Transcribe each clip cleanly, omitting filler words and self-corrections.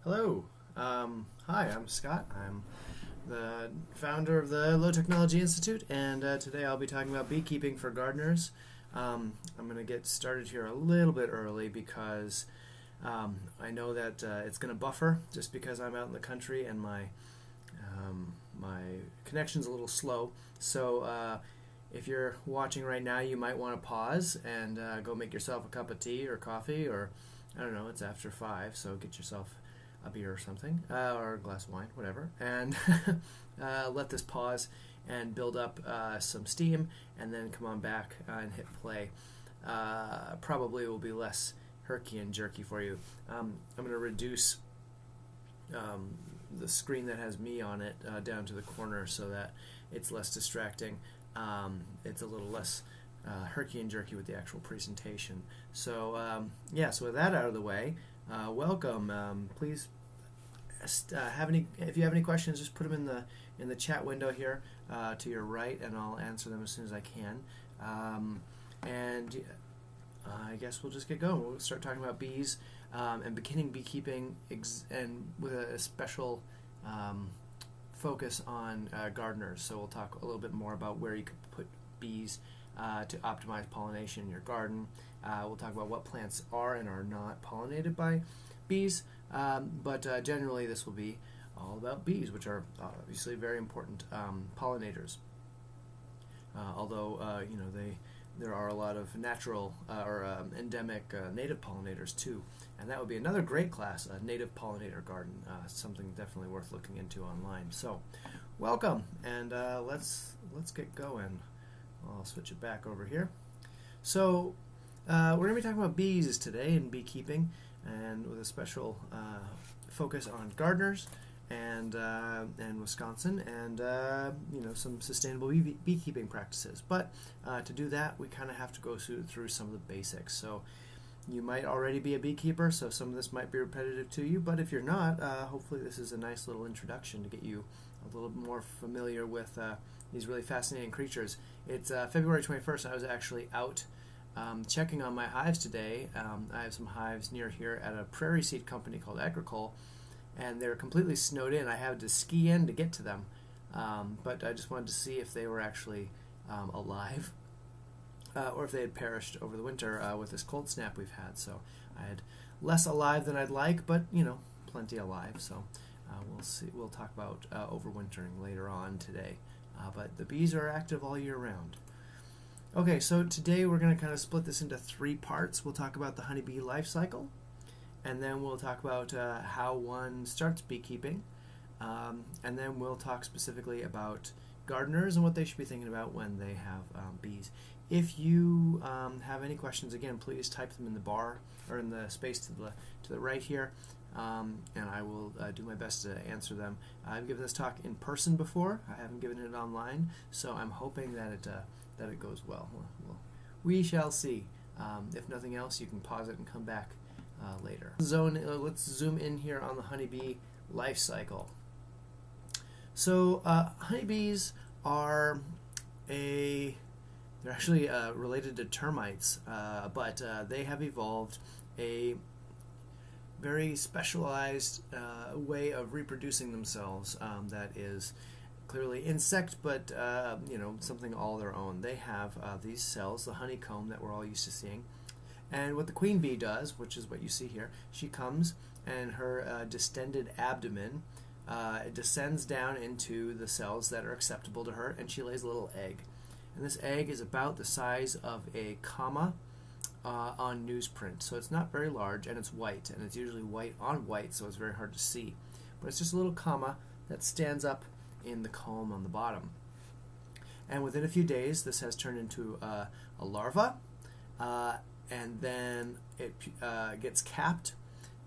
Hello. Hi, I'm Scott. I'm the founder of the Low Technology Institute, and today I'll be talking about beekeeping for gardeners. I'm going to get started here a little bit early because I know that it's going to buffer just because I'm out in the country and my connection's a little slow. So if you're watching right now, you might want to pause and go make yourself a cup of tea or coffee, or I don't know, it's after 5, so get yourself a beer or something, or a glass of wine, whatever, and let this pause and build up some steam, and then come on back and hit play. Probably will be less herky and jerky for you. I'm going to reduce the screen that has me on it down to the corner so that it's less distracting. It's a little less herky and jerky with the actual presentation. So so with that out of the way, welcome. Please if you have any questions, just put them in the chat window here to your right, and I'll answer them as soon as I can. I guess we'll just get going. We'll start talking about bees and beginning beekeeping, and with a special focus on gardeners. So we'll talk a little bit more about where you could put bees to optimize pollination in your garden. We'll talk about what plants are and are not pollinated by bees, but generally this will be all about bees, which are obviously very important pollinators. Although there are a lot of natural or endemic native pollinators too, and that would be another great class, a native pollinator garden, something definitely worth looking into online. So, welcome, and let's get going. I'll switch it back over here. So, we're going to be talking about bees today and beekeeping, and with a special focus on gardeners and Wisconsin, and some sustainable beekeeping practices. But to do that, we kind of have to go through some of the basics. So you might already be a beekeeper, so some of this might be repetitive to you. But if you're not, hopefully this is a nice little introduction to get you a little more familiar with these really fascinating creatures. It's February 21st. I was actually out checking on my hives today. I have some hives near here at a prairie seed company called Agricole, and they're completely snowed in. I had to ski in to get to them, but I just wanted to see if they were actually alive, or if they had perished over the winter with this cold snap we've had. So I had less alive than I'd like, but plenty alive. So we'll see. We'll talk about overwintering later on today, but the bees are active all year round. Okay, so today we're going to kind of split this into 3 parts. We'll talk about the honeybee life cycle, and then we'll talk about how one starts beekeeping, and then we'll talk specifically about gardeners and what they should be thinking about when they have bees. If you have any questions, again, please type them in the bar or in the space to the right here, and I will do my best to answer them. I've given this talk in person before. I haven't given it online, so I'm hoping that it goes well. We shall see. If nothing else, you can pause it and come back later. Let's zoom in here on the honeybee life cycle. So honeybees are they're actually related to termites, but they have evolved a very specialized way of reproducing themselves that is clearly insect, but something all their own. They have these cells, the honeycomb that we're all used to seeing. And what the queen bee does, which is what you see here, she comes and her distended abdomen descends down into the cells that are acceptable to her, and she lays a little egg. And this egg is about the size of a comma on newsprint. So it's not very large, and it's white, and it's usually white on white, so it's very hard to see. But it's just a little comma that stands up in the comb on the bottom. And within a few days, this has turned into a larva, and then it gets capped,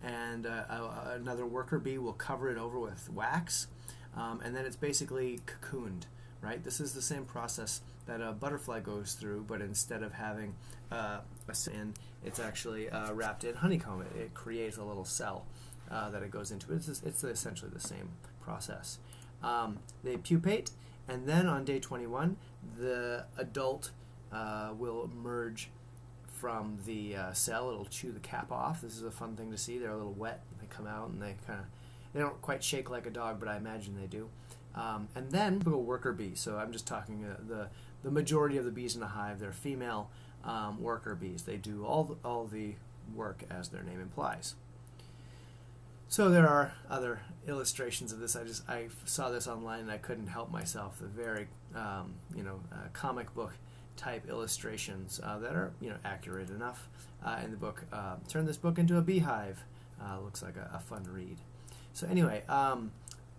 and another worker bee will cover it over with wax, and then it's basically cocooned, right? This is the same process that a butterfly goes through, but instead of having a sin, it's actually wrapped in honeycomb. It creates a little cell that it goes into. It's essentially the same process. They pupate, and then on day 21, the adult will emerge from the cell. It'll chew the cap off. This is a fun thing to see. They're a little wet. They come out and they don't quite shake like a dog, but I imagine they do. And then typical worker bee. So I'm just talking the majority of the bees in a hive. They're female worker bees. They do all the work as their name implies. So there are other illustrations of this. I saw this online and I couldn't help myself. The very comic book type illustrations that are accurate enough in the book. Turn this book into a beehive. Looks like a fun read. So anyway,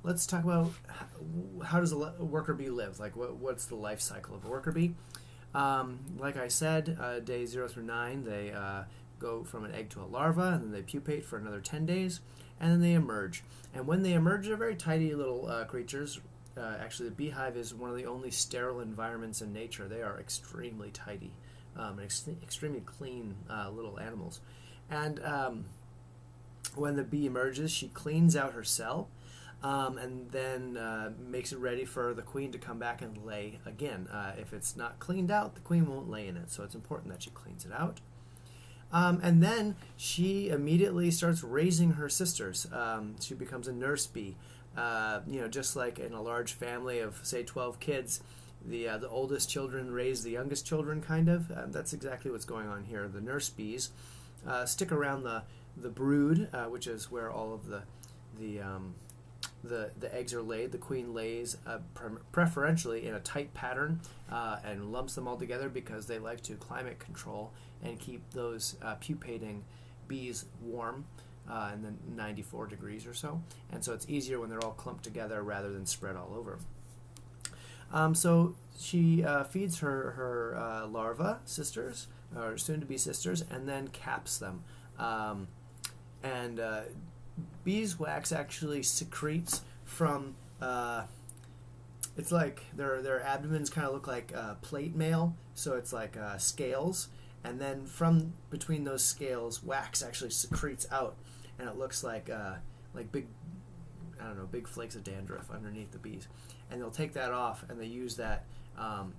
let's talk about how does a worker bee live? Like what's the life cycle of a worker bee? Like I said, day 0 through 9, they go from an egg to a larva, and then they pupate for another 10 days, and then they emerge. And when they emerge, they're very tidy little creatures. Actually, the beehive is one of the only sterile environments in nature. They are extremely tidy and extremely clean little animals. And when the bee emerges, she cleans out her cell and then makes it ready for the queen to come back and lay again. If it's not cleaned out, the queen won't lay in it, so it's important that she cleans it out. And then she immediately starts raising her sisters. She becomes a nurse bee. Just like in a large family of, say, 12 kids, the oldest children raise the youngest children, kind of. That's exactly what's going on here. The nurse bees stick around the brood, which is where all of the eggs are laid. The queen lays preferentially in a tight pattern and lumps them all together because they like to climate control and keep those pupating bees warm and then 94 degrees or so. And so it's easier when they're all clumped together rather than spread all over. So she feeds her larva sisters, or soon-to-be sisters, and then caps them. Beeswax actually secretes from, it's like their abdomens kind of look like plate mail, so it's like scales, and then from between those scales, wax actually secretes out, and it looks like big, big flakes of dandruff underneath the bees. And they'll take that off, and they use that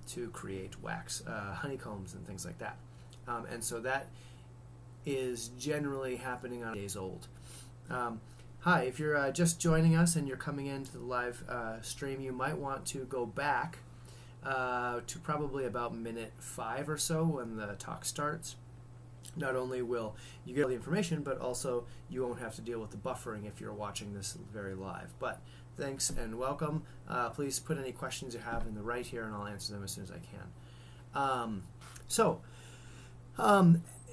to create wax, honeycombs and things like that. And so that is generally happening on days old. Hi, if you're just joining us and you're coming into the live stream, you might want to go back to probably about minute 5 or so when the talk starts. Not only will you get all the information, but also you won't have to deal with the buffering if you're watching this very live. But thanks and welcome. Please put any questions you have in the right here, and I'll answer them as soon as I can.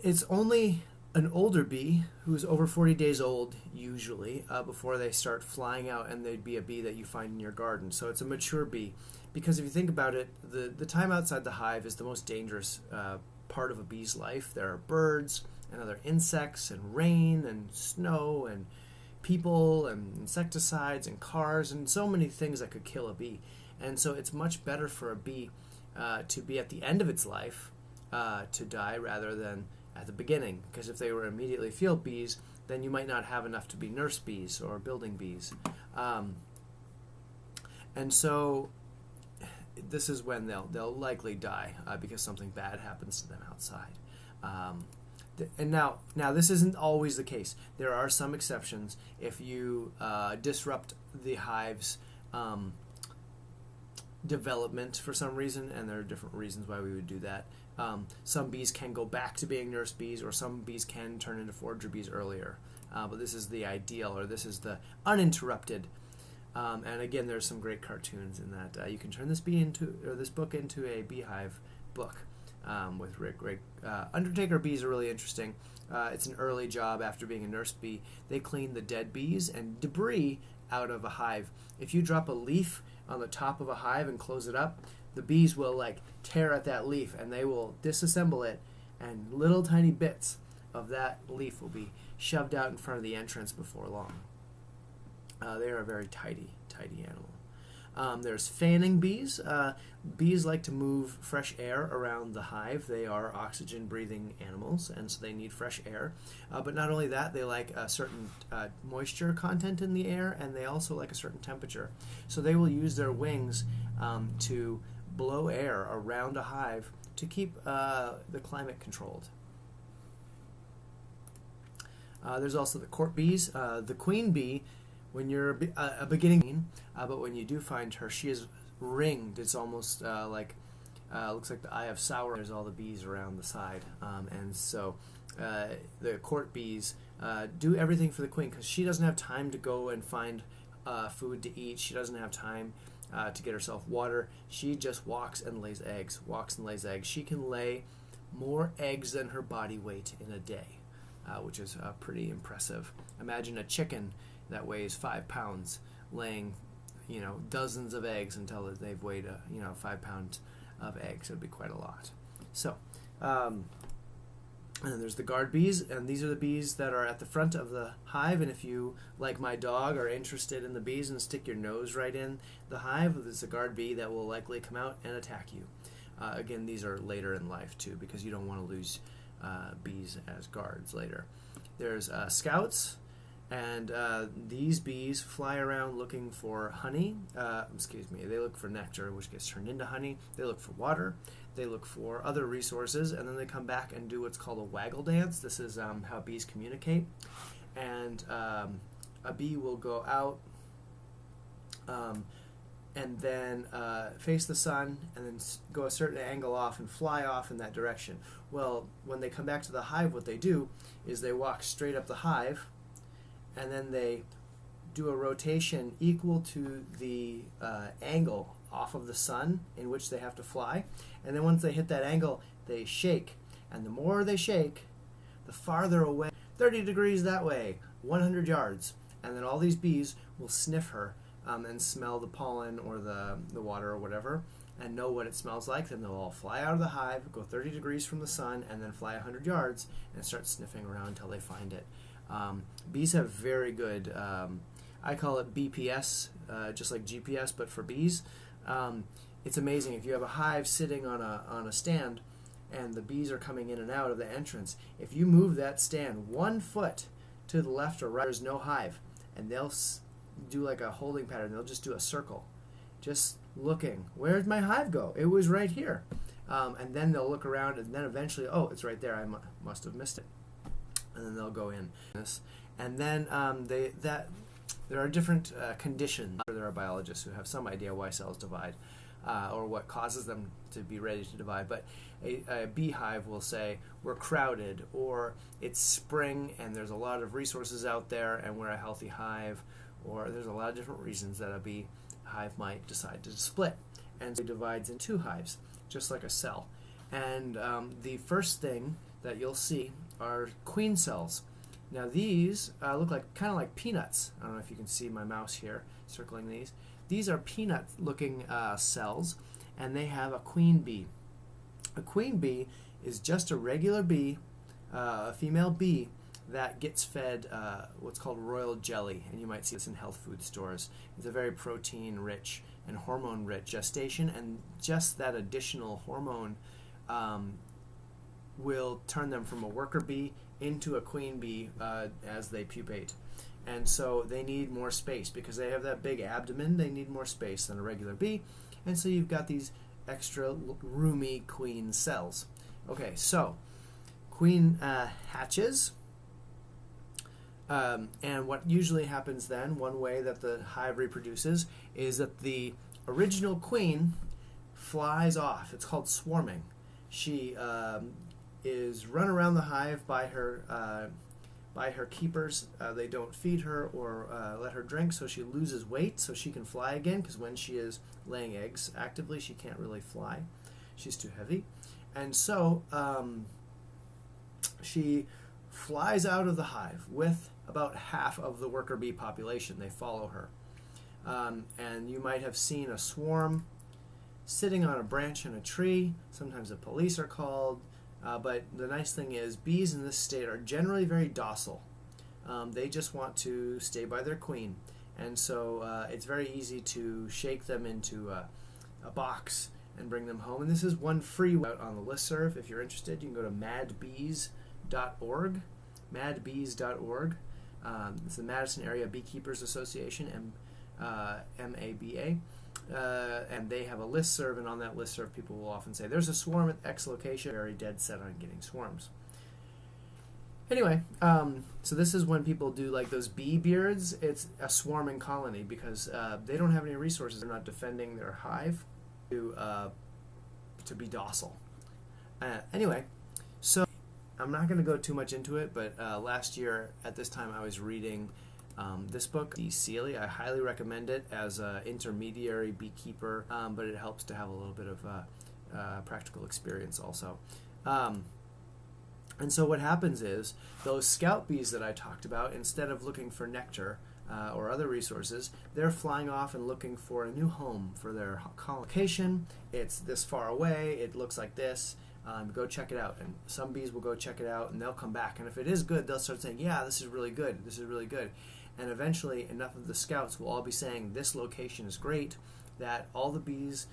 It's only an older bee who's over 40 days old, usually, before they start flying out, and they'd be a bee that you find in your garden. So it's a mature bee, because if you think about it, the time outside the hive is the most dangerous part of a bee's life. There are birds and other insects and rain and snow and people and insecticides and cars and so many things that could kill a bee. And so it's much better for a bee to be at the end of its life to die rather than at the beginning, because if they were immediately field bees, then you might not have enough to be nurse bees or building bees. And so this is when they'll likely die because something bad happens to them outside. And now this isn't always the case. There are some exceptions. If you disrupt the hive's development for some reason, and there are different reasons why we would do that. Some bees can go back to being nurse bees, or some bees can turn into forager bees earlier. But this is the ideal, or this is the uninterrupted. And again, there's some great cartoons in that. You can turn this book into a beehive book with great. Undertaker bees are really interesting. It's an early job after being a nurse bee. They clean the dead bees and debris out of a hive. If you drop a leaf on the top of a hive and close it up, the bees will tear at that leaf, and they will disassemble it, and little tiny bits of that leaf will be shoved out in front of the entrance before long. They are a very tidy animal. There's fanning bees. Bees like to move fresh air around the hive. They are oxygen-breathing animals, and so they need fresh air. But not only that, they like a certain moisture content in the air, and they also like a certain temperature. So they will use their wings to blow air around a hive to keep the climate controlled. There's also the court bees. The queen bee, when you're a beginning queen, but when you do find her, she is ringed. It's almost looks like the eye of Sauron. There's all the bees around the side, and so the court bees do everything for the queen because she doesn't have time to go and find food to eat. She doesn't have time to get herself water. She just walks and lays eggs. She can lay more eggs than her body weight in a day, which is pretty impressive. Imagine a chicken that weighs 5 pounds laying, dozens of eggs until they've weighed 5 pounds of eggs. It would be quite a lot. So, and then there's the guard bees, and these are the bees that are at the front of the hive. And if you, like my dog, are interested in the bees and stick your nose right in the hive, there's a guard bee that will likely come out and attack you. Again, these are later in life too, because you don't want to lose bees as guards later. There's scouts, and these bees fly around looking for honey. They look for nectar, which gets turned into honey. They look for water. They look for other resources, and then they come back and do what's called a waggle dance. This is how bees communicate. And a bee will go out and then face the sun and then go a certain angle off and fly off in that direction. Well, when they come back to the hive, what they do is they walk straight up the hive, and then they do a rotation equal to the angle off of the sun in which they have to fly. And then once they hit that angle, they shake. And the more they shake, the farther away, 30 degrees that way, 100 yards. And then all these bees will sniff her and smell the pollen or the water or whatever and know what it smells like. Then they'll all fly out of the hive, go 30 degrees from the sun, and then fly 100 yards and start sniffing around until they find it. Bees have very good, I call it BPS, just like GPS, but for bees. It's amazing. If you have a hive sitting on a stand and the bees are coming in and out of the entrance, if you move that stand 1 foot to the left or right, there's no hive, and they'll do like a holding pattern. They'll just do a circle, just looking. Where'd my hive go? It was right here. And then they'll look around, and then eventually, oh, it's right there. I must have missed it. And then they'll go in. And then there are different conditions. There are biologists who have some idea why cells divide or what causes them to be ready to divide. But a beehive will say, we're crowded, or it's spring and there's a lot of resources out there and we're a healthy hive, or there's a lot of different reasons that a beehive might decide to split. And so it divides in 2 hives, just like a cell. And the first thing that you'll see are queen cells. Now these look kind of like peanuts. I don't know if you can see my mouse here circling these. These are peanut-looking cells, and they have a queen bee. A queen bee is just a regular bee, a female bee, that gets fed what's called royal jelly, and you might see this in health food stores. It's a very protein-rich and hormone-rich gestation, and just that additional hormone will turn them from a worker bee into a queen bee as they pupate. And so they need more space because they have that big abdomen. They need more space than a regular bee, and so you've got these extra roomy queen cells. Okay, so queen hatches. And what usually happens then, one way that the hive reproduces, is that the original queen flies off. It's called swarming. She is run around the hive by her keepers. They don't feed her or let her drink, so she loses weight so she can fly again, because when she is laying eggs actively, she can't really fly. She's too heavy. And so she flies out of the hive with about half of the worker bee population. They follow her. And you might have seen a swarm sitting on a branch in a tree. Sometimes the police are called. But the nice thing is bees in this state are generally very docile. They just want to stay by their queen. And so it's very easy to shake them into a box and bring them home. And this is one free out on the listserv. If you're interested, you can go to madbees.org. Madbees.org. It's the Madison Area Beekeepers Association, MABA. And they have a listserv, and on that listserv, people will often say, there's a swarm at X location, very dead set on getting swarms. Anyway, so this is when people do like those bee beards. It's a swarming colony because they don't have any resources. They're not defending their hive to be docile. Anyway, so I'm not going to go too much into it, but last year at this time I was reading this book, The Sealy. I highly recommend it as an intermediary beekeeper, but it helps to have a little bit of practical experience also. And so what happens is those scout bees that I talked about, instead of looking for nectar or other resources, they're flying off and looking for a new home for their location. It's this far away. It looks like this. Go check it out. And some bees will go check it out, and they'll come back. And if it is good, they'll start saying, yeah, this is really good. This is really good. And eventually, enough of the scouts will all be saying, this location is great, that all the bees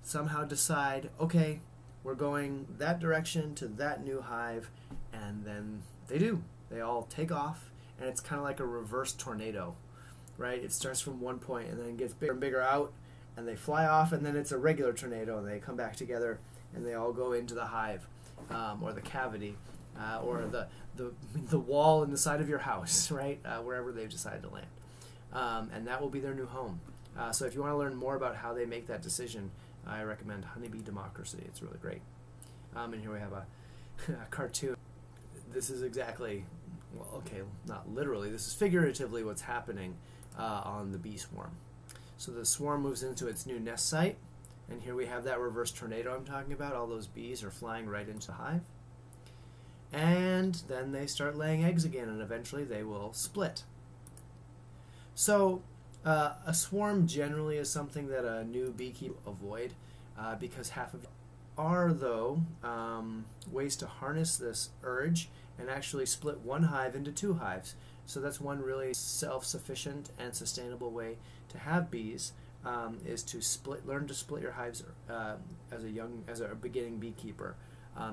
somehow decide, okay, we're going that direction to that new hive, and then they do. They all take off, and it's kind of like a reverse tornado, right? It starts from one point and then gets bigger and bigger out, and they fly off, and then it's a regular tornado, and they come back together, and they all go into the hive, or the cavity, or the wall in the side of your house, right? Wherever they've decided to land. And that will be their new home. So if you want to learn more about how they make that decision, I recommend Honeybee Democracy. It's really great. And here we have a cartoon. This is exactly, well, okay, not literally, this is figuratively what's happening on the bee swarm. So the swarm moves into its new nest site, and here we have that reverse tornado I'm talking about. All those bees are flying right into the hive. And then they start laying eggs again, and eventually they will split. So a swarm generally is something that a new beekeeper avoid because half of are, though, ways to harness this urge and actually split one hive into two hives. So that's one really self-sufficient and sustainable way to have bees, is to learn to split your hives as a beginning beekeeper,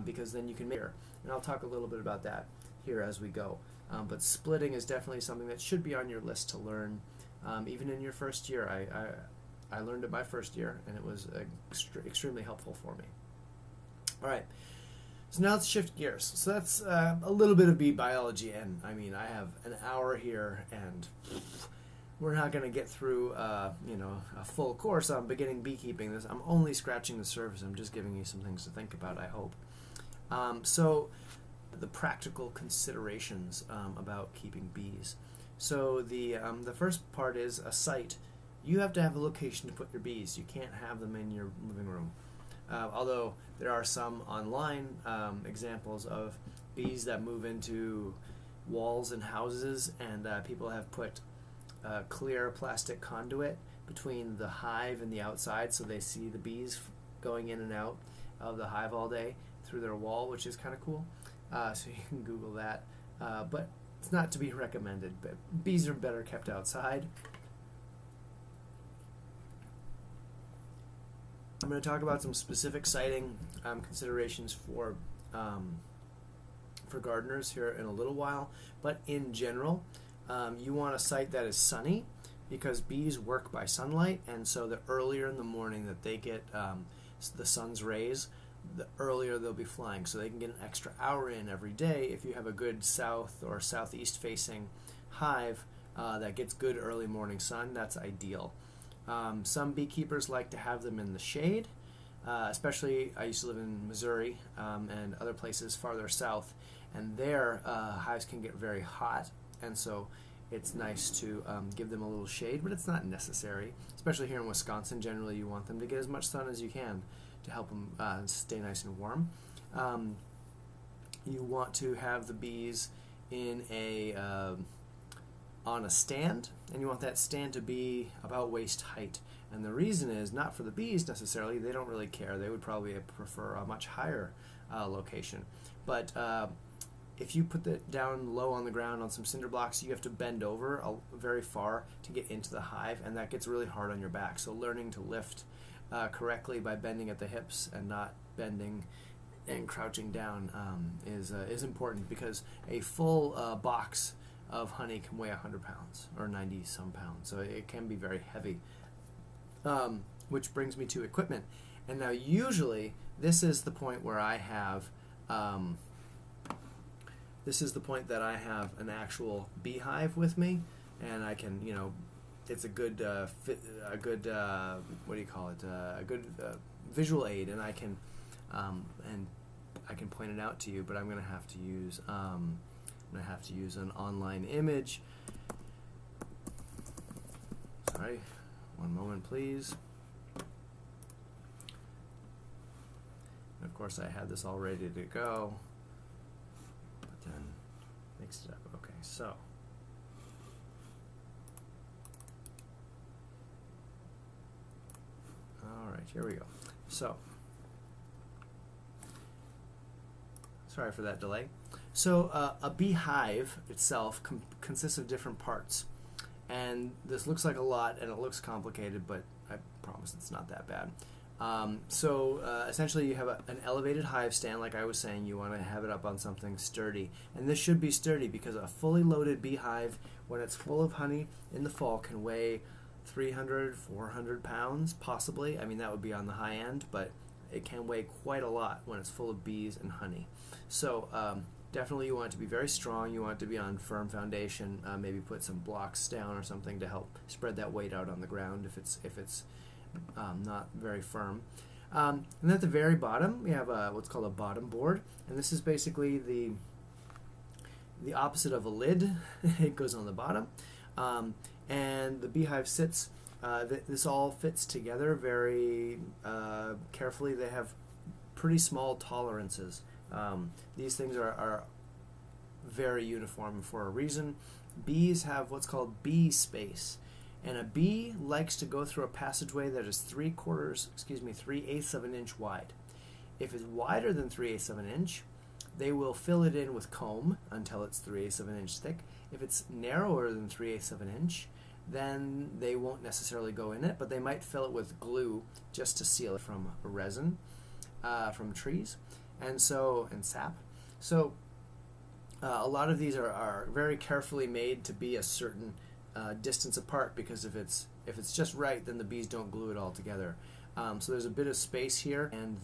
because then you can make it. And I'll talk a little bit about that here as we go. But splitting is definitely something that should be on your list to learn, even in your first year. I learned it my first year, and it was extremely helpful for me. All right, so now let's shift gears. So that's a little bit of bee biology, and I mean, I have an hour here, and we're not going to get through a full course on beginning beekeeping. I'm only scratching the surface. I'm just giving you some things to think about, I hope. So the practical considerations about keeping bees. So the first part is a site. You have to have a location to put your bees. You can't have them in your living room. Although there are some online examples of bees that move into walls and houses, and people have put clear plastic conduit between the hive and the outside, so they see the bees going in and out of the hive all day through their wall, which is kind of cool. So you can Google that. But it's not to be recommended. But bees are better kept outside. I'm going to talk about some specific siting considerations for gardeners here in a little while. But in general, you want a site that is sunny, because bees work by sunlight, and so the earlier in the morning that they get the sun's rays, the earlier they'll be flying. So they can get an extra hour in every day if you have a good south or southeast facing hive that gets good early morning sun. That's ideal. Some beekeepers like to have them in the shade, especially I used to live in Missouri and other places farther south, and there hives can get very hot, and so it's nice to give them a little shade, but it's not necessary. Especially here in Wisconsin, generally you want them to get as much sun as you can to help them stay nice and warm. You want to have the bees in on a stand, and you want that stand to be about waist height. And the reason is not for the bees necessarily. They don't really care. They would probably prefer a much higher location. But if you put it down low on the ground on some cinder blocks, you have to bend over very far to get into the hive, and that gets really hard on your back. So learning to lift correctly by bending at the hips and not bending and crouching down is important, because a full box of honey can weigh 100 pounds or 90 some pounds, so it can be very heavy. Which brings me to equipment. And now usually this is the point where I have this is the point that I have an actual beehive with me, and I can, you know, it's a good what do you call it? A good visual aid, and I can point it out to you. But I'm going to have to use an online image. Sorry, one moment, please. And of course, I had this all ready to go, but then mixed it up. Okay, so. All right, here we go. So, sorry for that delay. So, a beehive itself consists of different parts. And this looks like a lot, and it looks complicated, but I promise it's not that bad. Essentially, you have an elevated hive stand, like I was saying. You want to have it up on something sturdy. And this should be sturdy because a fully loaded beehive, when it's full of honey in the fall, can weigh 300, 400 pounds, possibly. I mean, that would be on the high end, but it can weigh quite a lot when it's full of bees and honey. So definitely you want it to be very strong. You want it to be on firm foundation. Maybe put some blocks down or something to help spread that weight out on the ground if it's not very firm. And then at the very bottom, we have what's called a bottom board, and this is basically the opposite of a lid. It goes on the bottom. And the beehive sits, this all fits together very carefully. They have pretty small tolerances. These things are very uniform for a reason. Bees have what's called bee space. And a bee likes to go through a passageway that is 3/8 of an inch wide. If it's wider than 3/8 of an inch, they will fill it in with comb until it's 3/8 of an inch thick. If it's narrower than 3/8 of an inch, then they won't necessarily go in it, but they might fill it with glue just to seal it from resin from trees and sap. So a lot of these are very carefully made to be a certain distance apart, because if it's just right, then the bees don't glue it all together. So there's a bit of space here, and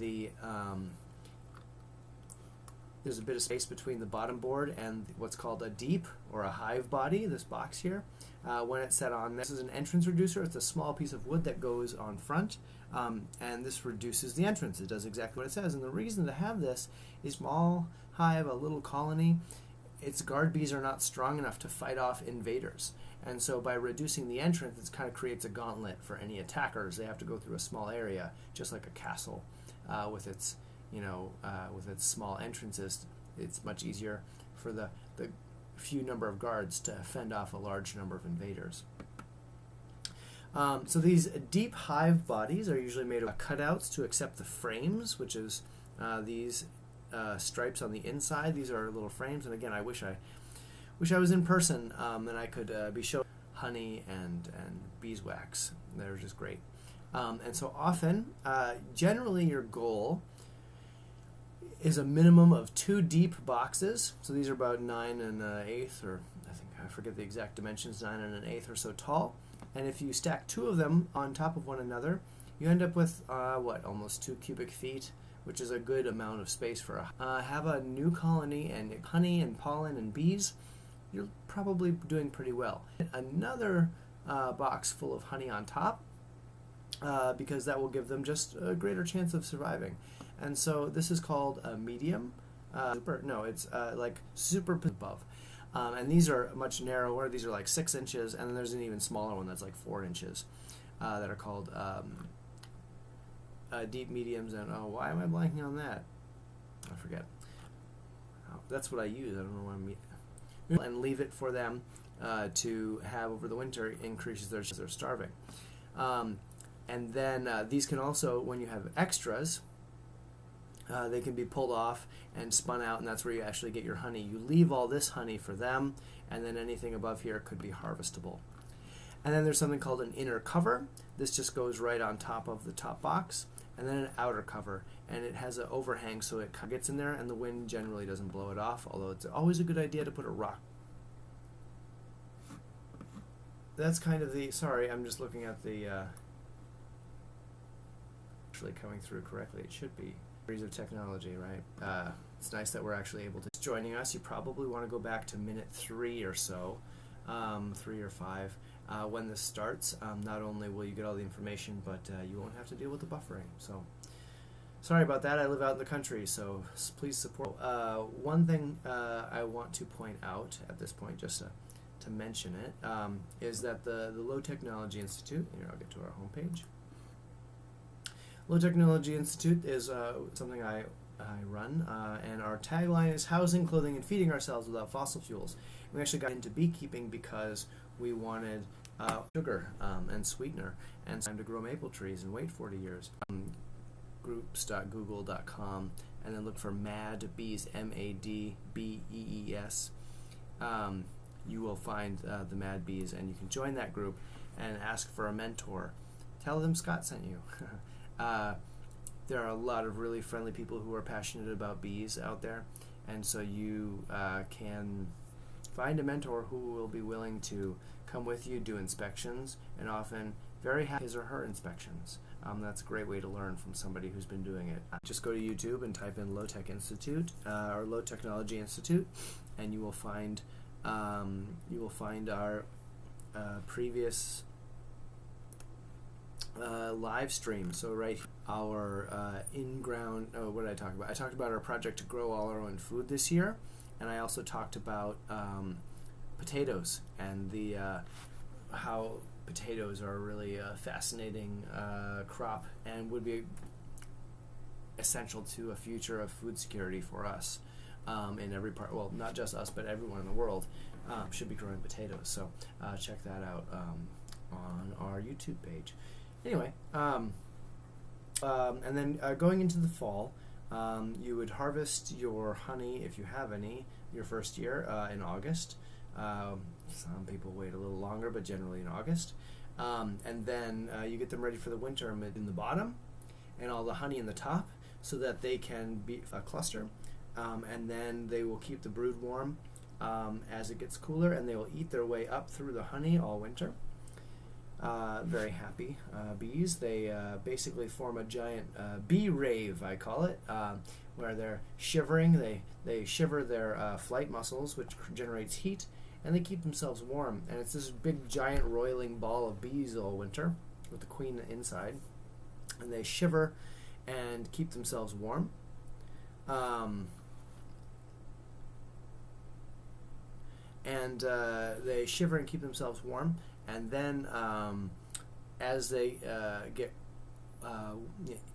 there's a bit of space between the bottom board and what's called a deep or a hive body, this box here. When it's set on, this is an entrance reducer. It's a small piece of wood that goes on front, and this reduces the entrance. It does exactly what it says. And the reason to have this is small hive, a little colony, its guard bees are not strong enough to fight off invaders. And so by reducing the entrance, it kind of creates a gauntlet for any attackers. They have to go through a small area, just like a castle with its small entrances. It's much easier for the few number of guards to fend off a large number of invaders. So these deep hive bodies are usually made of cutouts to accept the frames, which is these stripes on the inside. These are little frames, and again, I wish I was in person and I could be showing honey and beeswax. They're just great. And so often, generally your goal is a minimum of 2 deep boxes. So these are about 9 1/8, or I forget the exact dimensions, 9 1/8 or so tall. And if you stack 2 of them on top of one another, you end up with almost 2 cubic feet, which is a good amount of space for have a new colony and honey and pollen and bees. You're probably doing pretty well. Another box full of honey on top, because that will give them just a greater chance of surviving. And so this is called a medium. Like super above. And these are much narrower. These are like 6 inches, and then there's an even smaller one that's like 4 inches that are called deep mediums. And why am I blanking on that? I forget. That's what I use. I don't know what I'm and leave it for them to have over the winter. Increases their chances of starving. And then these can also, when you have extras, they can be pulled off and spun out, and that's where you actually get your honey. You leave all this honey for them, and then anything above here could be harvestable. And then there's something called an inner cover. This just goes right on top of the top box. And then an outer cover, and it has an overhang so it gets in there, and the wind generally doesn't blow it off, although it's always a good idea to put a rock. That's kind of sorry, I'm just looking at the actually coming through correctly. It should be. Of technology, right? It's nice that we're actually able to joining us, you probably want to go back to minute 3 or so, 3 or 5, when this starts. Not only will you get all the information, but you won't have to deal with the buffering. So, sorry about that. I live out in the country, so please support. One thing I want to point out at this point, just to mention it, is that the Low Technology Institute, here I'll get to our homepage. Low Technology Institute is something I run, and our tagline is housing, clothing, and feeding ourselves without fossil fuels. We actually got into beekeeping because we wanted sugar and sweetener and time to grow maple trees and wait 40 years. Groups.google.com, and then look for Mad Bees, MADBEES. You will find the Mad Bees, and you can join that group and ask for a mentor. Tell them Scott sent you. There are a lot of really friendly people who are passionate about bees out there, and so you can find a mentor who will be willing to come with you, do inspections, and often very happy his or her inspections. That's a great way to learn from somebody who's been doing it. Just go to YouTube and type in Low Tech Institute or Low Technology Institute, and you will find our previous live stream. So right, our in-ground. Oh, what did I talk about? I talked about our project to grow all our own food this year, and I also talked about potatoes and the how potatoes are really a fascinating crop and would be essential to a future of food security for us in every part. Well, not just us, but everyone in the world should be growing potatoes. So check that out on our YouTube page. Anyway, and then going into the fall, you would harvest your honey, if you have any, your first year in August. Some people wait a little longer, but generally in August. And then you get them ready for the winter in the bottom and all the honey in the top so that they can be a cluster. And then they will keep the brood warm as it gets cooler, and they will eat their way up through the honey all winter. Very happy bees. They basically form a giant bee rave, I call it, where they're shivering. They shiver their flight muscles, which generates heat, and they keep themselves warm. And it's this big, giant, roiling ball of bees all winter with the queen inside. And they shiver and keep themselves warm. They shiver and keep themselves warm. And then as they get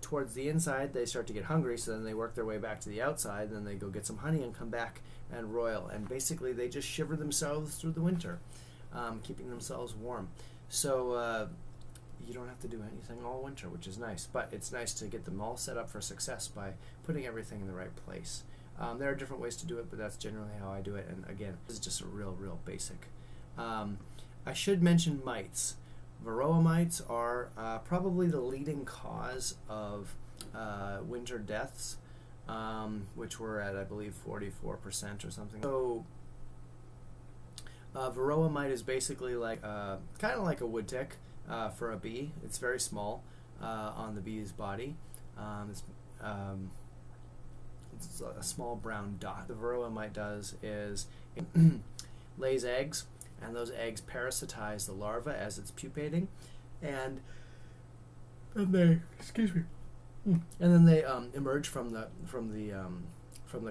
towards the inside, they start to get hungry, so then they work their way back to the outside, then they go get some honey and come back and roil. And basically they just shiver themselves through the winter, keeping themselves warm. So you don't have to do anything all winter, which is nice. But it's nice to get them all set up for success by putting everything in the right place. There are different ways to do it, but that's generally how I do it. And again, this is just a real basic. I should mention mites. Varroa mites are probably the leading cause of winter deaths, which were at, I believe, 44% or something. So Varroa mite is basically like kind of like a wood tick for a bee. It's very small on the bee's body. It's a small brown dot. The Varroa mite does is it lays eggs, and those eggs parasitize the larva as it's pupating, and then they emerge from the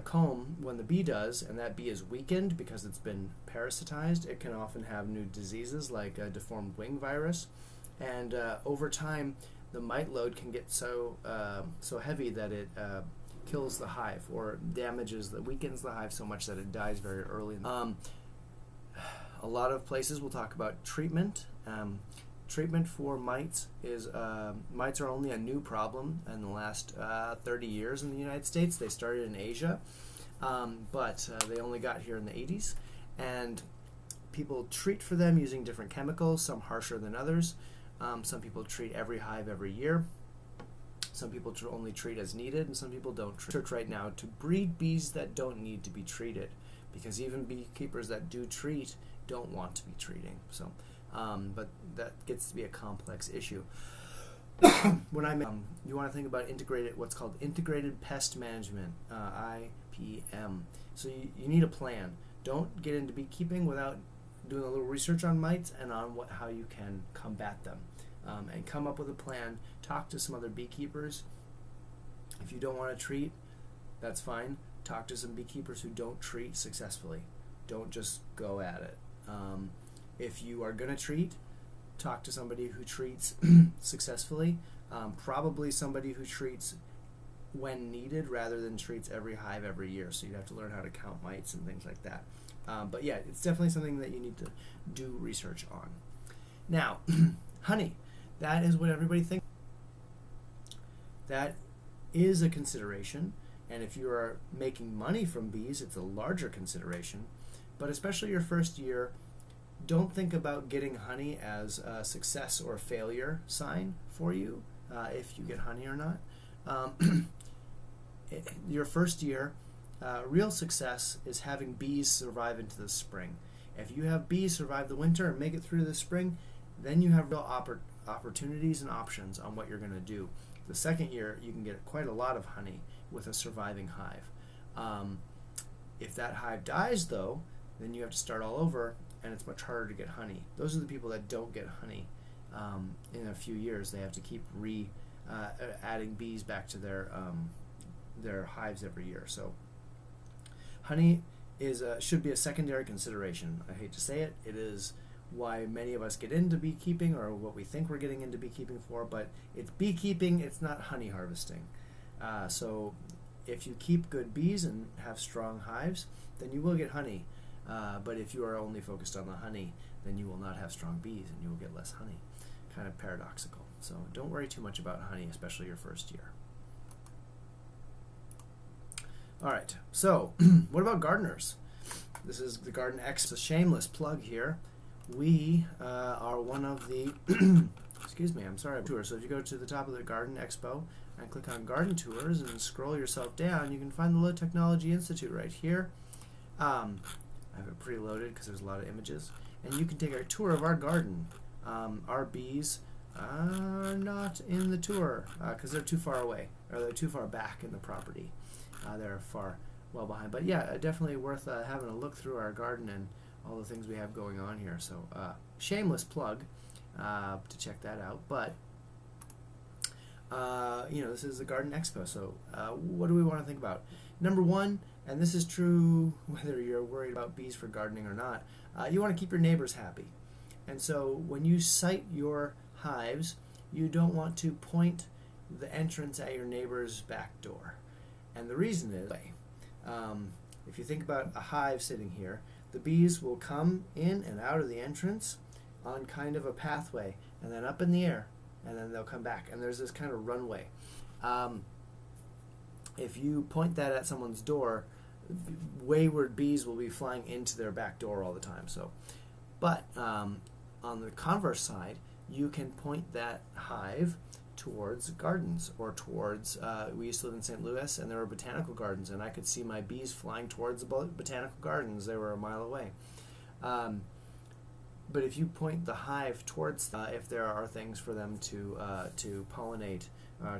comb when the bee does, and that bee is weakened because it's been parasitized. It can often have new diseases like a deformed wing virus, and over time the mite load can get so heavy that it kills the hive or weakens the hive so much that it dies very early. A lot of places will talk about treatment. Treatment for mites is mites are only a new problem in the last 30 years in the United States. They started in Asia, but they only got here in the 80s. And people treat for them using different chemicals, some harsher than others. Some people treat every hive every year. Some people only treat as needed, and some people don't treat right now to breed bees that don't need to be treated, because even beekeepers that do treat don't want to be treating. So, but that gets to be a complex issue. When you want to think about what's called integrated pest management. I p.m. So you need a plan. Don't get into beekeeping without doing a little research on mites and on how you can combat them. And come up with a plan. Talk to some other beekeepers. If you don't want to treat, that's fine. Talk to some beekeepers who don't treat successfully. Don't just go at it. If you are going to treat, talk to somebody who treats successfully. Probably somebody who treats when needed rather than treats every hive every year. So you have to learn how to count mites and things like that. But yeah, it's definitely something that you need to do research on. Now, honey, that is what everybody thinks. That is a consideration, and if you are making money from bees, it's a larger consideration. But especially your first year, don't think about getting honey as a success or failure sign for you, if you get honey or not. Your first year, real success is having bees survive into the spring. If you have bees survive the winter and make it through the spring, then you have real opportunities and options on what you're going to do. The second year, you can get quite a lot of honey with a surviving hive. If that hive dies, though, then you have to start all over, and it's much harder to get honey. Those are the people that don't get honey in a few years. They have to keep adding bees back to their hives every year. So honey should be a secondary consideration. I hate to say it. It is why many of us get into beekeeping, or what we think we're getting into beekeeping for, but it's beekeeping, it's not honey harvesting. So if you keep good bees and have strong hives, then you will get honey. But if you are only focused on the honey, then you will not have strong bees and you will get less honey. Kind of paradoxical. So don't worry too much about honey, especially your first year. All right, so what about gardeners? This is the Garden Expo. It's a shameless plug here. We are one of the, excuse me, I'm sorry, tours. So if you go to the top of the Garden Expo and click on Garden Tours and scroll yourself down, you can find the Low Technology Institute right here. I have it preloaded because there's a lot of images. And you can take a tour of our garden. Our bees are not in the tour because they're too far away, or they're too far back in the property. They're far well behind. But yeah, definitely worth having a look through our garden and all the things we have going on here. So shameless plug to check that out. But this is the Garden Expo. So what do we want to think about? Number one, and this is true whether you're worried about bees for gardening or not, you want to keep your neighbors happy. And so when you site your hives, you don't want to point the entrance at your neighbor's back door. And the reason is, if you think about a hive sitting here, the bees will come in and out of the entrance on kind of a pathway, and then up in the air, and then they'll come back. And there's this kind of runway. If you point that at someone's door, wayward bees will be flying into their back door all the time. But on the converse side, you can point that hive towards gardens, or towards, we used to live in St. Louis, and there were botanical gardens, and I could see my bees flying towards the botanical gardens. They were a mile away. But if you point the hive towards, if there are things for them to pollinate,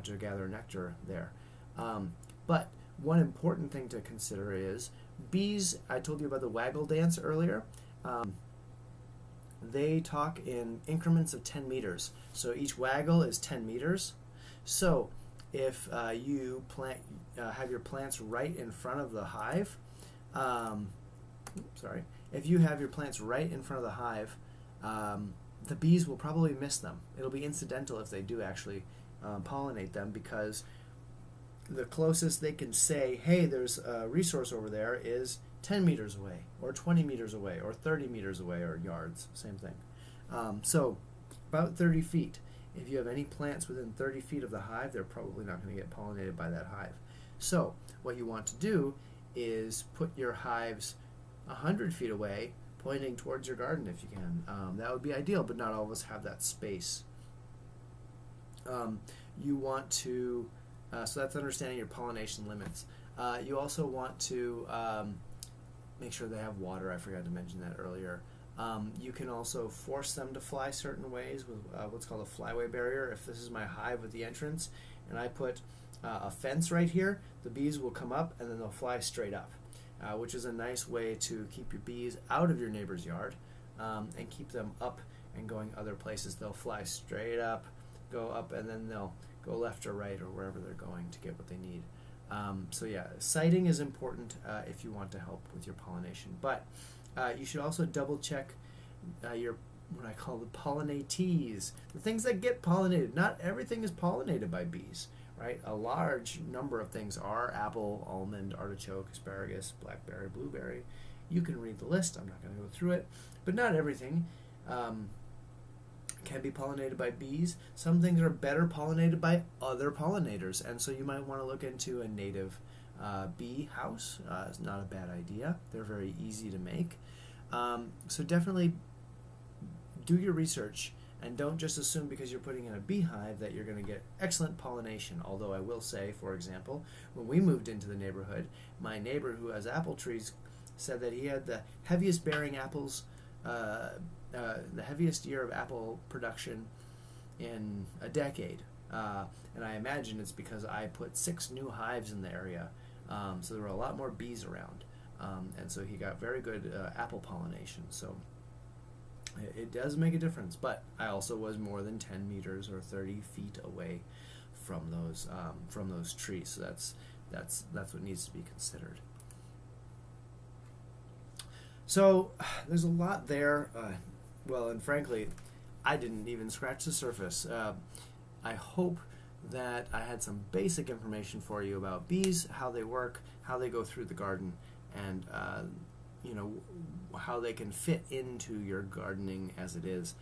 to gather nectar there. But one important thing to consider is bees, I told you about the waggle dance earlier. They talk in increments of 10 meters. So each waggle is 10 meters. So if you have your plants right in front of the hive, if you have your plants right in front of the hive, the bees will probably miss them. It'll be incidental if they do actually pollinate them, because the closest they can say, hey, there's a resource over there, is 10 meters away, or 20 meters away, or 30 meters away, or yards, same thing. So about 30 feet. If you have any plants within 30 feet of the hive, they're probably not going to get pollinated by that hive. So what you want to do is put your hives 100 feet away, pointing towards your garden if you can. That would be ideal, but not all of us have that space. You want to, so that's understanding your pollination limits. You also want to make sure they have water. I forgot to mention that earlier. You can also force them to fly certain ways with what's called a flyway barrier. If this is my hive at the entrance and I put a fence right here, the bees will come up and then they'll fly straight up, which is a nice way to keep your bees out of your neighbor's yard and keep them up and going other places. They'll fly straight up, go up, and then they'll go left or right or wherever they're going to get what they need. So yeah, sighting is important if you want to help with your pollination. But you should also double check your, what I call the pollinatees, the things that get pollinated. Not everything is pollinated by bees, right? A large number of things are: apple, almond, artichoke, asparagus, blackberry, blueberry. You can read the list. I'm not going to go through it. But not everything can be pollinated by bees. Some things are better pollinated by other pollinators, and so you might want to look into a native bee house. It's not a bad idea. They're very easy to make. So definitely do your research, and don't just assume because you're putting in a beehive that you're going to get excellent pollination. Although I will say, for example, when we moved into the neighborhood, my neighbor who has apple trees said that he had the heaviest bearing apples, the heaviest year of apple production in a decade. And I imagine it's because I put 6 new hives in the area, so there were a lot more bees around. And so he got very good apple pollination. So it does make a difference. But I also was more than 10 meters or 30 feet away from those trees. So that's what needs to be considered. So there's a lot there. Well, and frankly, I didn't even scratch the surface. I hope that I had some basic information for you about bees, how they work, how they go through the garden, and how they can fit into your gardening as it is.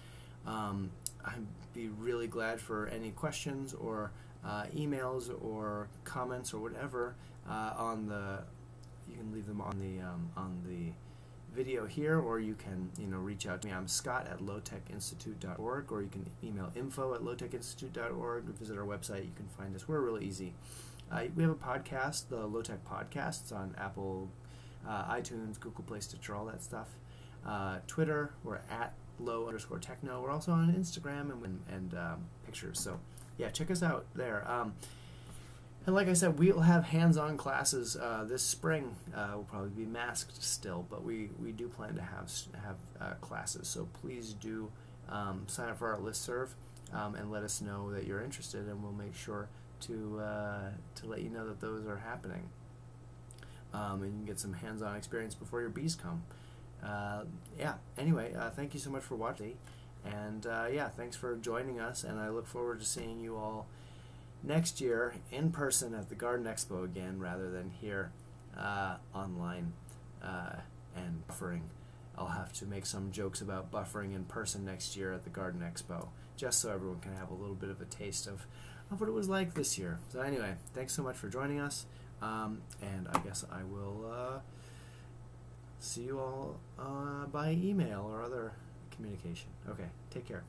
I'd be really glad for any questions or emails or comments or whatever you can leave them on the video here, or you can reach out to me. I'm Scott at lowtechinstitute.org, or you can email info@lowtechinstitute.org. Visit our website. You can find us. We're really easy. We have a podcast, the Low Tech Podcast. It's on Apple, iTunes, Google Play, Stitcher, all that stuff. Twitter, we're at low_techno. We're also on Instagram and pictures. So yeah, check us out there. And like I said, we'll have hands-on classes this spring. We'll probably be masked still, but we do plan to have classes. So please do sign up for our listserv and let us know that you're interested, and we'll make sure to let you know that those are happening. And you can get some hands-on experience before your bees come. Anyway, thank you so much for watching, and thanks for joining us, and I look forward to seeing you all next year in person at the Garden Expo again, rather than here online and buffering. I'll have to make some jokes about buffering in person next year at the Garden Expo, just so everyone can have a little bit of a taste of what it was like this year. So anyway, thanks so much for joining us, and I guess I will see you all by email or other communication. Okay, take care.